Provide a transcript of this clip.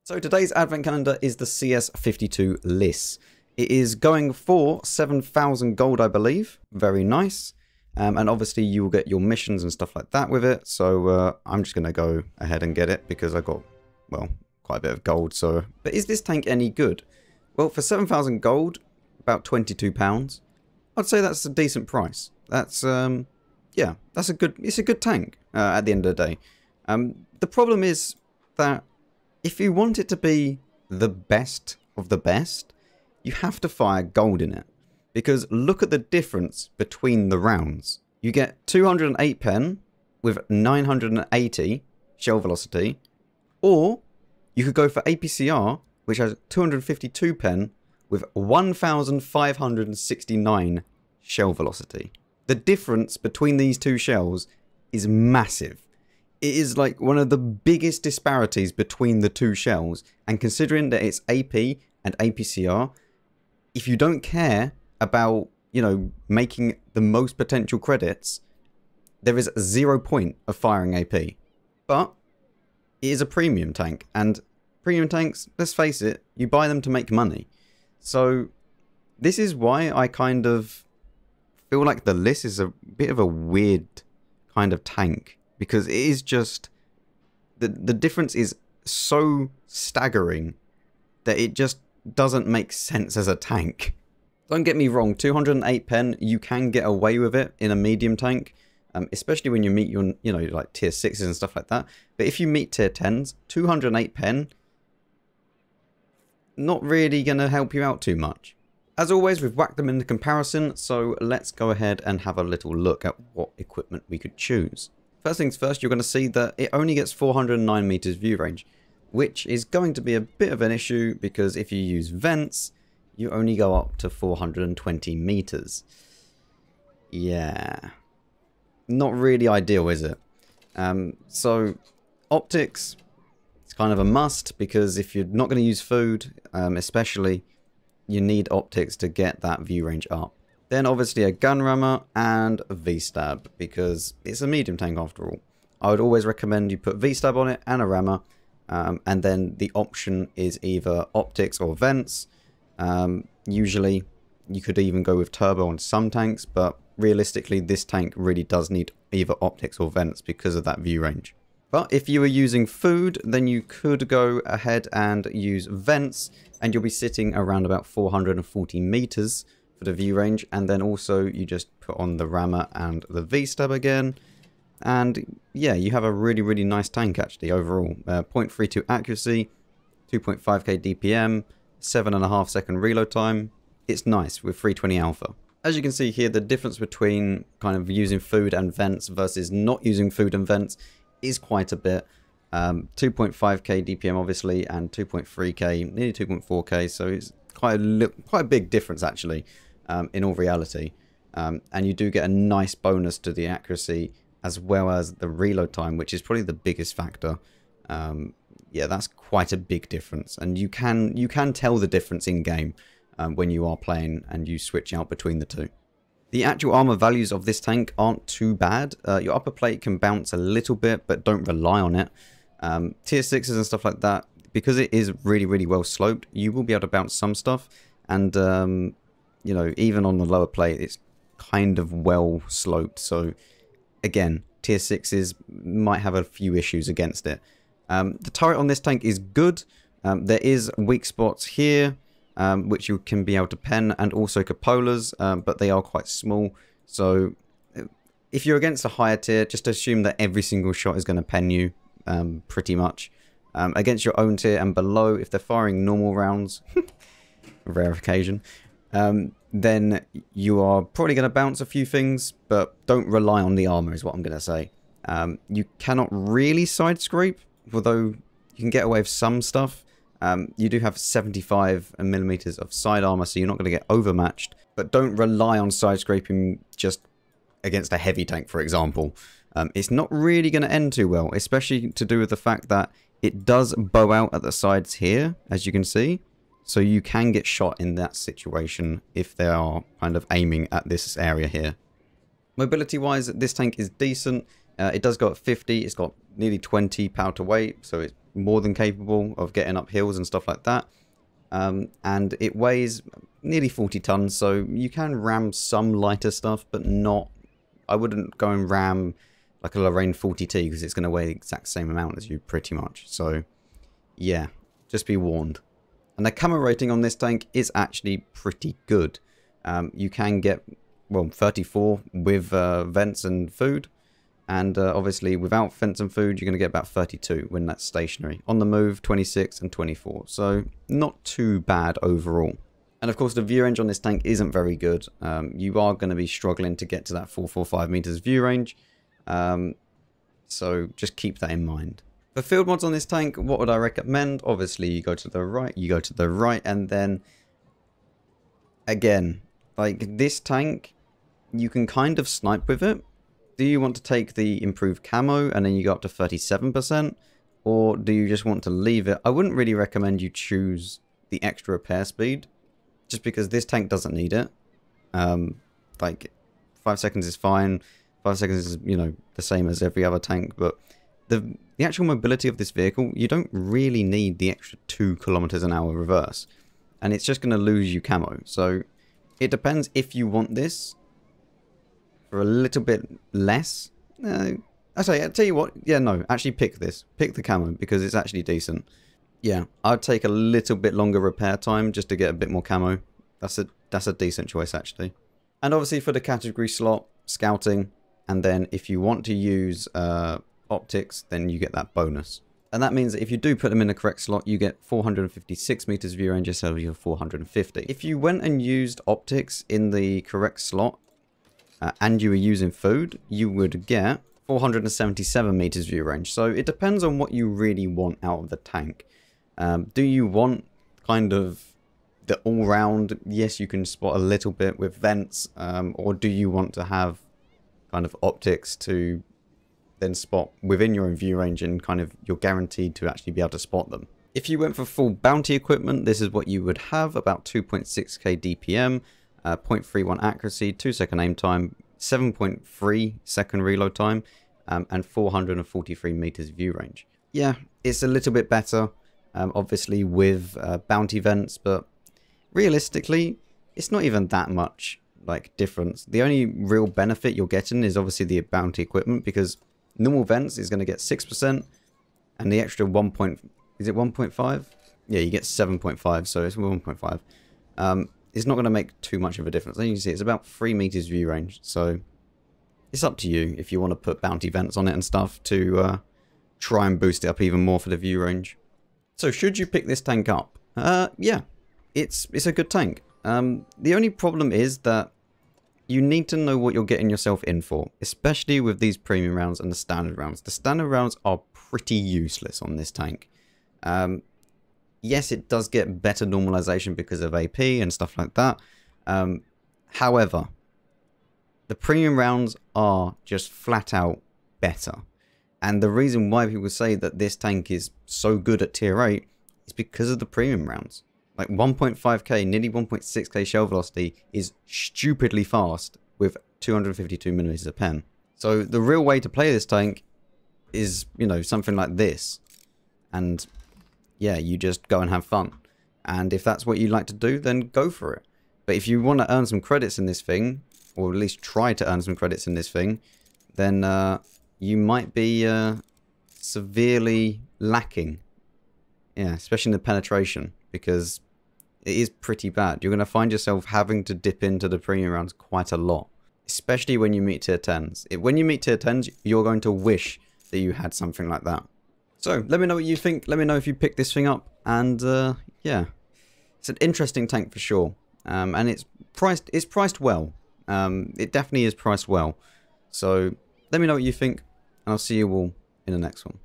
So today's advent calendar is the CS-52 LIS. It is going for 7,000 gold, I believe. Very nice. And obviously you will get your missions and stuff like that with it. So I'm just going to go ahead and get it because I got, well, quite a bit of gold. So, but is this tank any good? Well, for 7,000 gold, about £22, I'd say that's a decent price. That's, yeah, it's a good tank at the end of the day. The problem is that if you want it to be the best of the best, you have to fire gold in it. Because look at the difference between the rounds. You get 208 pen with 980 shell velocity, or you could go for APCR, which has 252 pen with 1,569 shell velocity. The difference between these two shells is massive. It is like one of the biggest disparities between the two shells, and considering that it's AP and APCR, if you don't care about, you know, making the most potential credits, there is 0 point of firing AP. But it is a premium tank, and premium tanks, let's face it, you buy them to make money. So this is why I kind of feel like the LIS is a bit of a weird kind of tank. Because it is just, the difference is so staggering that it just doesn't make sense as a tank. Don't get me wrong, 208 pen, you can get away with it in a medium tank. Especially when you meet your, you know, like tier 6s and stuff like that. But if you meet tier 10s, 208 pen, not really going to help you out too much. As always, we've whacked them in the comparison, so let's go ahead and have a little look at what equipment we could choose. First things first, you're going to see that it only gets 409 meters view range, which is going to be a bit of an issue because if you use vents, you only go up to 420 meters. Yeah, not really ideal, is it? So optics, it's kind of a must because if you're not going to use food, especially, you need optics to get that view range up. Then obviously a gun rammer and a V-stab because it's a medium tank after all. I would always recommend you put V-stab on it and a rammer, and then the option is either optics or vents. Usually you could even go with turbo on some tanks, but realistically this tank really does need either optics or vents because of that view range. But if you were using food, then you could go ahead and use vents, and you'll be sitting around about 440 meters for the view range, and then also you just put on the rammer and the V-stab again, and yeah, you have a really nice tank actually overall. 0.32 accuracy, 2.5k DPM, 7.5 second reload time. It's nice with 320 alpha. As you can see here, the difference between kind of using food and vents versus not using food and vents is quite a bit. 2.5k DPM obviously, and 2.3k, nearly 2.4k, so it's quite a big difference actually. In all reality, and you do get a nice bonus to the accuracy as well as the reload time, which is probably the biggest factor. Yeah, that's quite a big difference, and you can tell the difference in game when you are playing and you switch out between the two. The actual armor values of this tank aren't too bad. Your upper plate can bounce a little bit, but don't rely on it. Tier 6s and stuff like that, because it is really well sloped, you will be able to bounce some stuff, and you know, even on the lower plate, it's kind of well sloped. So again, tier 6s might have a few issues against it. The turret on this tank is good. There is weak spots here, which you can be able to pen, and also cupolas, but they are quite small. So if you're against a higher tier, just assume that every single shot is going to pen you, pretty much. Against your own tier and below, if they're firing normal rounds, rare occasion, then you are probably going to bounce a few things, but don't rely on the armor is what I'm going to say. You cannot really side scrape, although you can get away with some stuff. You do have 75 millimeters of side armor, so you're not going to get overmatched, but don't rely on side scraping just against a heavy tank, for example. It's not really going to end too well, especially to do with the fact that it does bow out at the sides here, as you can see. So you can get shot in that situation if they are kind of aiming at this area here. Mobility wise, this tank is decent. It does go at 50, it's got nearly 20 power to weight, so it's more than capable of getting up hills and stuff like that. And it weighs nearly 40 tons, so you can ram some lighter stuff, but not... I wouldn't go and ram like a Lorraine 40T, because it's going to weigh the exact same amount as you, pretty much. So, yeah, just be warned. And the camo rating on this tank is actually pretty good. You can get, well, 34 with vents and food. And obviously, without vents and food, you're going to get about 32 when that's stationary. On the move, 26 and 24. So, not too bad overall. And of course, the view range on this tank isn't very good. You are going to be struggling to get to that 445 meters view range. So, just keep that in mind. For field mods on this tank, what would I recommend? Obviously, you go to the right, and then, again, like this tank, you can kind of snipe with it. Do you want to take the improved camo and then you go up to 37%? Or do you just want to leave it? I wouldn't really recommend you choose the extra repair speed, just because this tank doesn't need it. Like 5 seconds is fine. 5 seconds is, you know, the same as every other tank, but the actual mobility of this vehicle, you don't really need the extra 2 kilometers an hour reverse, and it's just going to lose you camo. So it depends if you want this for a little bit less. I tell you what, yeah, no, actually pick this. Pick the camo, because it's actually decent. Yeah, I'd take a little bit longer repair time just to get a bit more camo. That's a decent choice, actually. And obviously for the category slot, scouting, and then if you want to use optics, then you get that bonus. And that means that if you do put them in the correct slot, you get 456 meters view range instead of your 450. If you went and used optics in the correct slot, and you were using food, you would get 477 meters view range. So it depends on what you really want out of the tank. Do you want kind of the all-round, yes, you can spot a little bit with vents, or do you want to have kind of optics to then spot within your own view range, and kind of you're guaranteed to actually be able to spot them? If you went for full bounty equipment, this is what you would have: about 2.6k DPM, 0.31 accuracy, 2-second aim time, 7.3 second reload time, and 443 meters view range. Yeah, it's a little bit better, obviously with bounty vents, but realistically, it's not even that much like difference. The only real benefit you're getting is obviously the bounty equipment, because normal vents is going to get 6%, and the extra 1.5? Yeah, you get 7.5, so it's 1.5. It's not going to make too much of a difference. As you can see, it's about 3 meters view range, so it's up to you if you want to put bounty vents on it and stuff to try and boost it up even more for the view range. So should you pick this tank up? Yeah, it's a good tank. The only problem is that you need to know what you're getting yourself in for, especially with these premium rounds and the standard rounds. The standard rounds are pretty useless on this tank. Yes, it does get better normalization because of AP and stuff like that. However, the premium rounds are just flat out better. And the reason why people say that this tank is so good at tier 8 is because of the premium rounds. Like 1.5k, nearly 1.6k shell velocity is stupidly fast with 252 millimeters of pen. So the real way to play this tank is, you know, something like this. And yeah, you just go and have fun. And if that's what you like to do, then go for it. But if you want to earn some credits in this thing, or at least try to earn some credits in this thing, then you might be severely lacking. Yeah, especially in the penetration, because it is pretty bad. You're going to find yourself having to dip into the premium rounds quite a lot, especially when you meet tier 10s. When you meet tier 10s, you're going to wish that you had something like that. So let me know what you think. Let me know if you pick this thing up. And yeah, it's an interesting tank for sure. And it's priced well. It definitely is priced well. So let me know what you think, and I'll see you all in the next one.